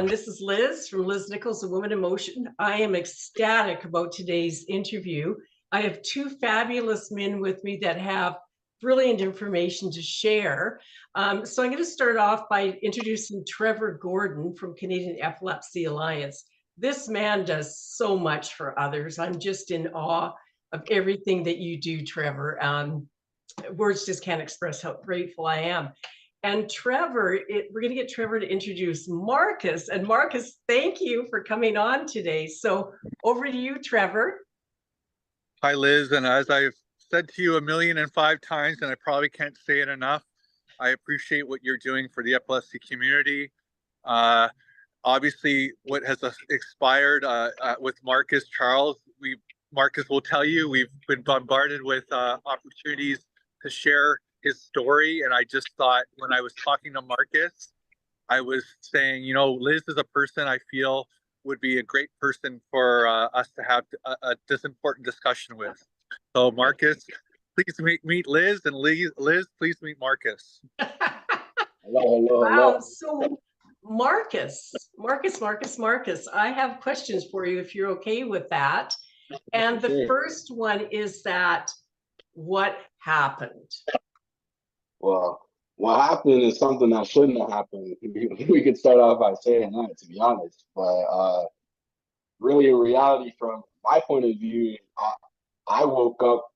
everyone. This is Liz from Liz Nichols, A Woman in Motion. I am ecstatic about today's interview. I have two fabulous men with me that have brilliant information to share. So I'm going to start off by introducing Trevor Gordon from Canadian Epilepsy Alliance. This man does so much for others. I'm just in awe of everything that you do, Trevor. Words just can't express how grateful I am. And Trevor, we're going to get Trevor to introduce Marcus. And Marcus, thank you for coming on today. So over to you, Trevor. Hi, Liz. And as I've said to you 1,000,005 times, and I probably can't say it enough, I appreciate what you're doing for the epilepsy community. Obviously, what has expired with Marcus Charles, Marcus will tell you, we've been bombarded with opportunities to share his story. And I just thought, when I was talking to Marcus, I was saying, you know, Liz is a person I feel would be a great person for us to have this important discussion with. So Marcus, please meet Liz, and Liz, please meet Marcus. Hello. Wow. So Marcus, I have questions for you if you're okay with that. And the first one is that, what happened? Well, what happened is something that shouldn't have happened. We could start off by saying that, to be honest. But really, in reality, from my point of view, I woke up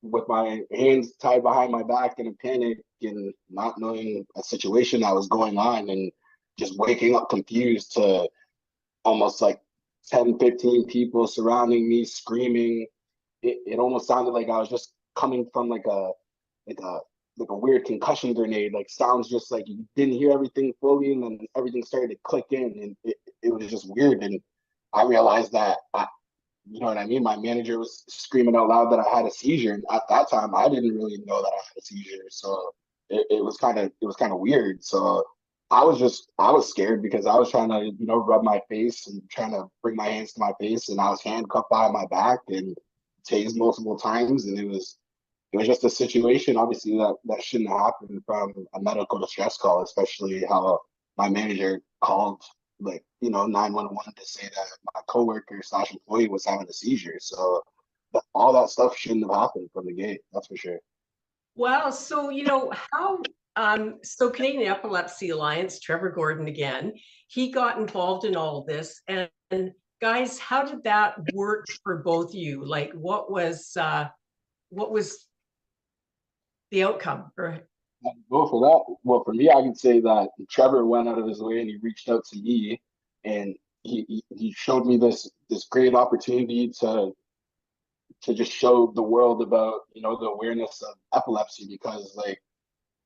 with my hands tied behind my back in a panic and not knowing a situation that was going on, and just waking up confused to almost like 10, 15 people surrounding me, screaming. It almost sounded like I was just coming from like a weird concussion grenade, like sounds just like you didn't hear everything fully, and then everything started to click in, and it was just weird. And I realized that, you know what I mean? My manager was screaming out loud that I had a seizure, and at that time I didn't really know that I had a seizure, so it was kind of weird. So I was scared because I was trying to, you know, rub my face and trying to bring my hands to my face, and I was handcuffed behind my back and tased multiple times, and it was just a situation, obviously, that shouldn't have happened from a medical distress call, especially how my manager called, like, you know, 911 to say that my coworker / employee was having a seizure. So all that stuff shouldn't have happened from the gate, that's for sure. Wow. So, you know, so Canadian Epilepsy Alliance, Trevor Gordon again, he got involved in all of this. And guys, how did that work for both of you? Like, what was the outcome? Well, for me, I can say that Trevor went out of his way and he reached out to me, and he showed me this great opportunity to just show the world about, you know, the awareness of epilepsy. Because, like,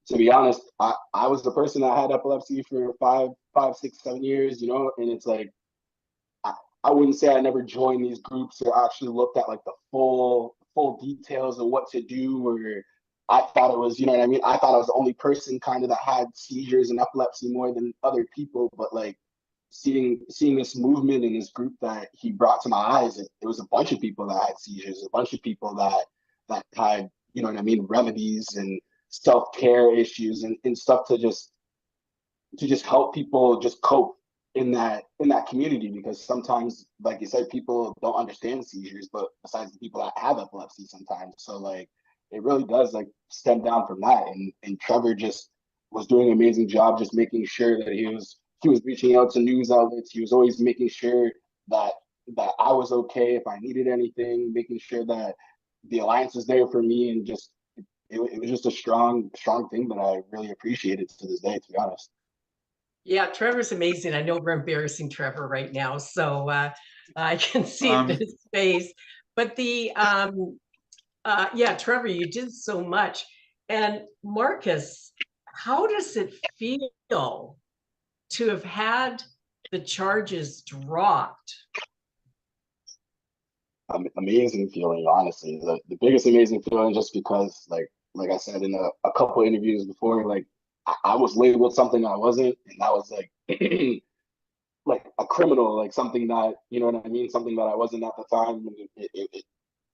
to be honest, I was the person that had epilepsy for 5, 6, 7 years, you know, and it's like, I wouldn't say I never joined these groups or actually looked at like the full details of what to do, or I thought it was, you know what I mean? I thought I was the only person kind of that had seizures and epilepsy more than other people. But like seeing this movement in this group that he brought to my eyes, it was a bunch of people that had seizures, a bunch of people that had, you know what I mean, remedies and self-care issues and stuff to just help people just cope in that community. Because sometimes, like you said, people don't understand seizures, but besides the people that have epilepsy sometimes. So like, it really does like stem down from that. And Trevor just was doing an amazing job, just making sure that he was reaching out to news outlets. He was always making sure that I was okay if I needed anything, making sure that the Alliance was there for me, and just it was just a strong thing that I really appreciated to this day, to be honest. Yeah, Trevor's amazing. I know we're embarrassing Trevor right now, so I can see it in his face. But yeah, Trevor, you did so much. And Marcus, how does it feel to have had the charges dropped? Amazing feeling, honestly. The biggest amazing feeling, just because, like I said in a couple of interviews before, like I was labeled something I wasn't, and that was like like a criminal, like something that, you know what I mean, something that I wasn't at the time. And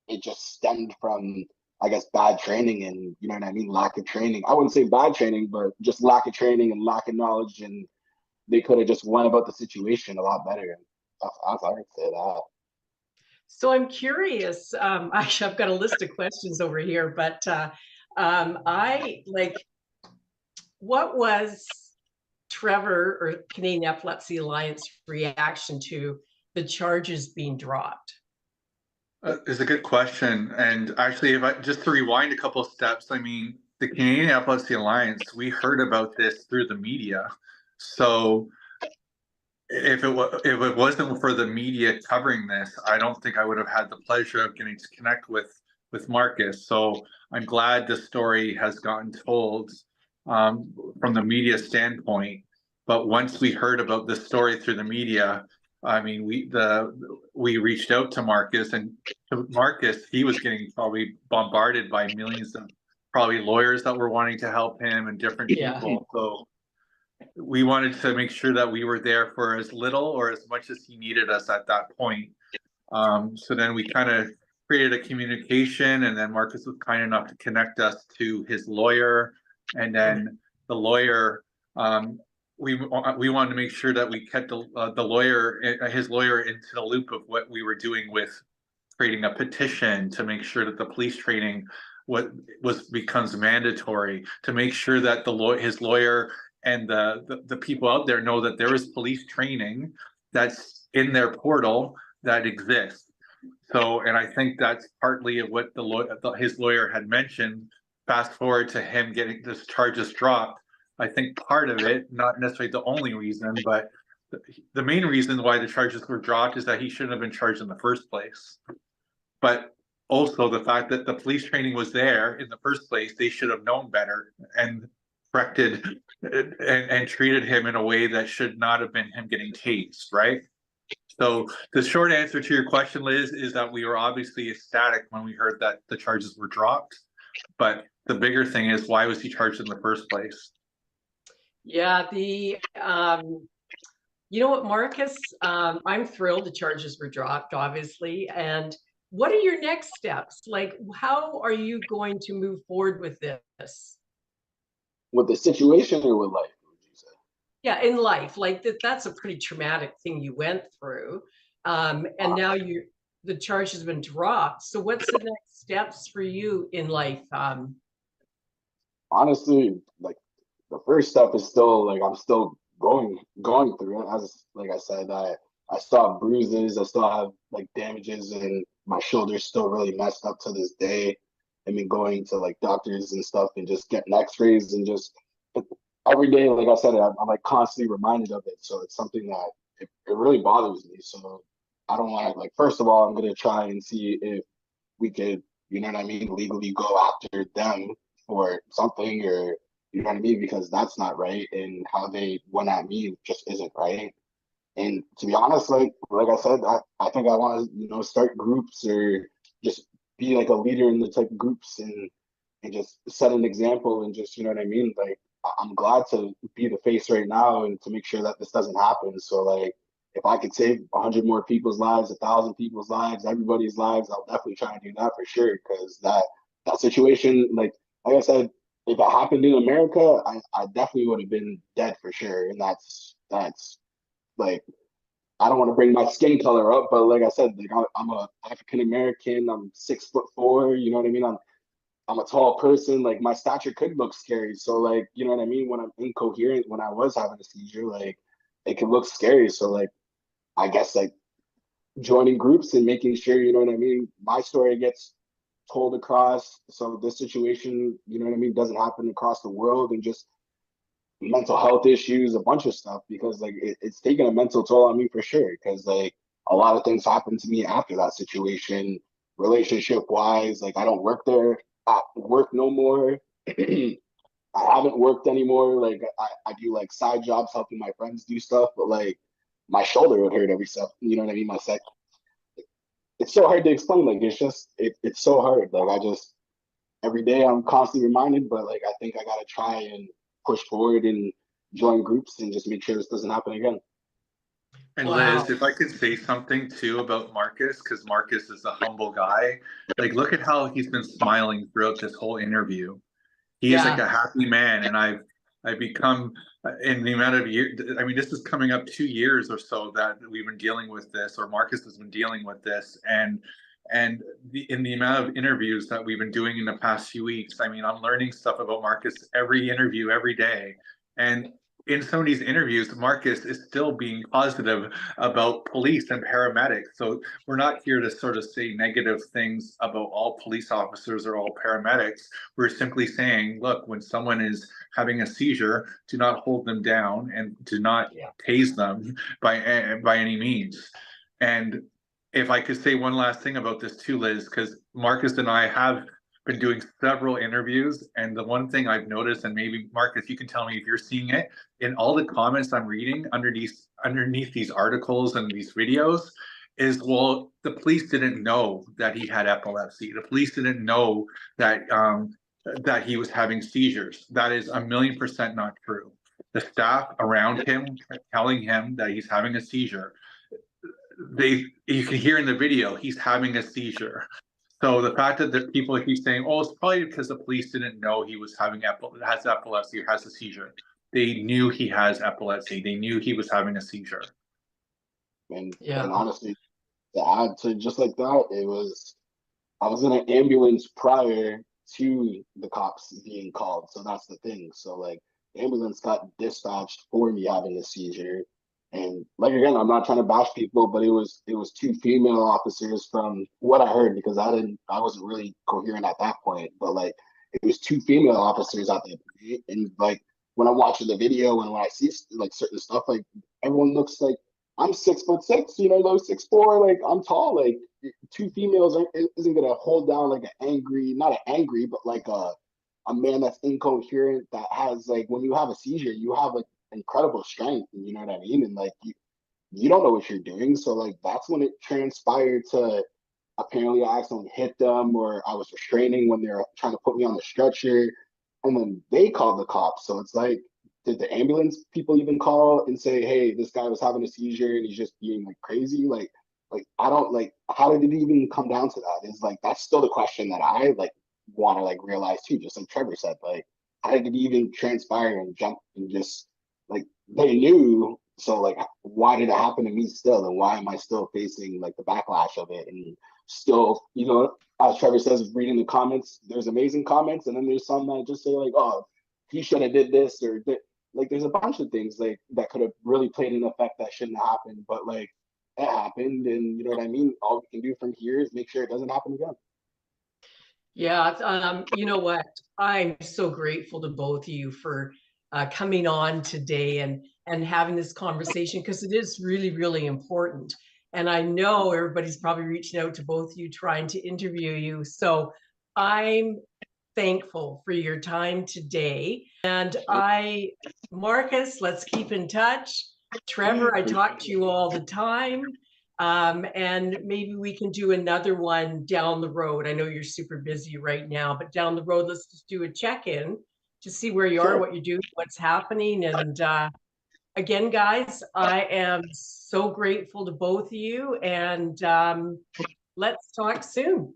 it just stemmed from, I guess, bad training and, you know what I mean, lack of training. I wouldn't say bad training, but just lack of training and lack of knowledge and they could have just went about the situation a lot better. I would say that. So I'm curious. Actually, I've got a list of questions over here, but what was Trevor or Canadian Epilepsy Alliance reaction to the charges being dropped? It's a good question. And actually, if I just to rewind a couple of steps, I mean, the Canadian Epilepsy Alliance, we heard about this through the media. So if it wasn't for the media covering this, I don't think I would have had the pleasure of getting to connect with Marcus. So I'm glad the story has gotten told from the media standpoint. But once we heard about the story through the media, I mean, we reached out to Marcus, and to Marcus, he was getting probably bombarded by millions of probably lawyers that were wanting to help him and different people. So we wanted to make sure that we were there for as little or as much as he needed us at that point. So then we kind of created a communication, and then Marcus was kind enough to connect us to his lawyer, and then the lawyer. We wanted to make sure that we kept his lawyer into the loop of what we were doing with creating a petition to make sure that the police training becomes mandatory, to make sure that his lawyer and the people out there know that there is police training that's in their portal that exists. So, and I think that's partly of what his lawyer had mentioned. Fast forward to him getting this charges dropped. I think part of it, not necessarily the only reason, but the main reason why the charges were dropped is that he shouldn't have been charged in the first place. But also the fact that the police training was there in the first place, they should have known better and corrected and treated him in a way that should not have been him getting tased, right? So the short answer to your question, Liz, is that we were obviously ecstatic when we heard that the charges were dropped. But the bigger thing is, why was he charged in the first place? Yeah, you know what, Marcus, I'm thrilled the charges were dropped, obviously. And what are your next steps? Like, how are you going to move forward with this? With the situation or with life, would you say? Yeah, in life, like that's a pretty traumatic thing you went through. And now the charge has been dropped. So what's the next steps for you in life? Honestly, like the first step is still like I'm still going through it. As like I said, I still have bruises, I still have like damages, and my shoulder's still really messed up to this day. I mean, going to like doctors and stuff and just getting x-rays and just every day, like I said, I'm like constantly reminded of it. So it's something that it really bothers me. So I don't want to, like, first of all, I'm going to try and see if we could, you know what I mean, legally go after them for something, or you know what I mean, because that's not right, and how they went at me just isn't right. And to be honest, like I said, I think I want to, you know, start groups or just be like a leader in the type of groups, and just set an example, and just, you know what I mean, like I'm glad to be the face right now and to make sure that this doesn't happen. So like if I could save 100 more people's lives, 1,000 people's lives, everybody's lives, I'll definitely try and do that for sure. Because that situation, like I said, if it happened in America, I definitely would have been dead for sure. And that's like, I don't want to bring my skin color up, but like I said, like I'm a African American. I'm 6'4". You know what I mean? I'm a tall person. Like my stature could look scary. So like, you know what I mean? When I'm incoherent, when I was having a seizure, like it can look scary. So like, I guess like joining groups and making sure, you know what I mean, my story gets told across, so this situation, you know what I mean, doesn't happen across the world, and just mental health issues, a bunch of stuff, because like it's taken a mental toll on me for sure, because like a lot of things happened to me after that situation, relationship wise. Like I don't work there at work no more. I haven't worked anymore. Like I do like side jobs helping my friends do stuff, but like my shoulder would hurt every stuff, you know what I mean, it's so hard to explain. Like it's just it's so hard. Like I just every day I'm constantly reminded, but like I think I gotta try and push forward and join groups and just make sure this doesn't happen again. And Wow. Liz, if I could say something too about Marcus, because Marcus is a humble guy. Like look at how he's been smiling throughout this whole interview. He is like a happy man, and I've become, in the amount of years, I mean, this is coming up 2 years or so that we've been dealing with this, or Marcus has been dealing with this. And in the amount of interviews that we've been doing in the past few weeks, I mean, I'm learning stuff about Marcus every interview, every day. And in some of these interviews, Marcus is still being positive about police and paramedics. So we're not here to sort of say negative things about all police officers or all paramedics. We're simply saying, look, when someone is having a seizure, do not hold them down and do not tase them by any means. And if I could say one last thing about this too, Liz, because Marcus and I have been doing several interviews, and the one thing I've noticed, and maybe Marcus, you can tell me if you're seeing it, in all the comments I'm reading underneath these articles and these videos, is, well, the police didn't know that he had epilepsy. The police didn't know that that he was having seizures. That is 1,000,000% not true. The staff around him telling him that he's having a seizure. You can hear in the video he's having a seizure. So the fact that the people keep saying, "Oh, it's probably because the police didn't know he was having epilepsy or has a seizure," they knew he has epilepsy. They knew he was having a seizure. And honestly, to add to just like that, I was in an ambulance prior to the cops being called. So that's the thing. So like, the ambulance got dispatched for me having a seizure. And like, again, I'm not trying to bash people, but it was 2 female officers from what I heard, because I wasn't really coherent at that point, but like, it was 2 female officers out there. And like, when I'm watching the video and when I see like certain stuff, like, everyone looks like I'm 6'6", you know, like 6'4", like I'm tall. Like, 2 females isn't gonna hold down like not an angry, but like a man that's incoherent, that has, like, when you have a seizure, you have like incredible strength, and you know what I mean, and like, you don't know what you're doing. So like, that's when it transpired to, apparently I accidentally hit them, or I was restraining when they were trying to put me on the stretcher, and then they called the cops. So it's like, did the ambulance people even call and say, hey, this guy was having a seizure and he's just being like crazy? Like I don't, like, how did it even come down to that? Is like, that's still the question that I like want to like realize too, just like Trevor said. Like, how did it even transpire and jump, and just like, they knew, so like, why did it happen to me still, and why am I still facing like the backlash of it? And still, you know, as Trevor says, reading the comments, there's amazing comments, and then there's some that just say like, oh, he should have did this, or like, there's a bunch of things like that could have really played an effect that shouldn't have happened, but like, it happened, and you know what I mean? All we can do from here is make sure it doesn't happen again. Yeah, you know what? I'm so grateful to both of you for coming on today and having this conversation, because it is really, really important. And I know everybody's probably reaching out to both of you, trying to interview you. So I'm thankful for your time today. And Marcus, let's keep in touch. Trevor, I talk to you all the time. And maybe we can do another one down the road. I know you're super busy right now, but down the road, let's just do a check-in to see where you are, what you're doing, what's happening. And again, guys, I am so grateful to both of you, and let's talk soon.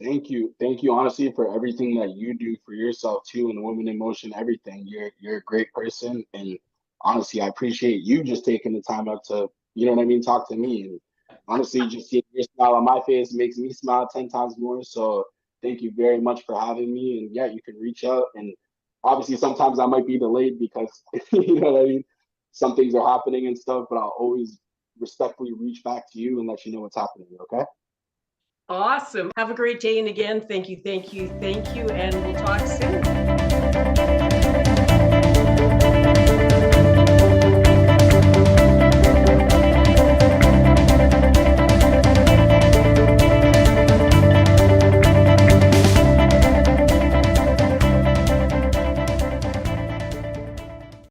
Thank you honestly for everything that you do for yourself too, and Women in Motion, everything. You're a great person, and honestly, I appreciate you just taking the time out to, you know what I mean, talk to me. And honestly, just seeing your smile on my face makes me smile 10 times more. So thank you very much for having me. And yeah, you can reach out, and obviously sometimes I might be delayed because you know what I mean, some things are happening and stuff, but I'll always respectfully reach back to you and let you know what's happening. Okay. Awesome. Have a great day. And again, thank you, and we'll talk soon.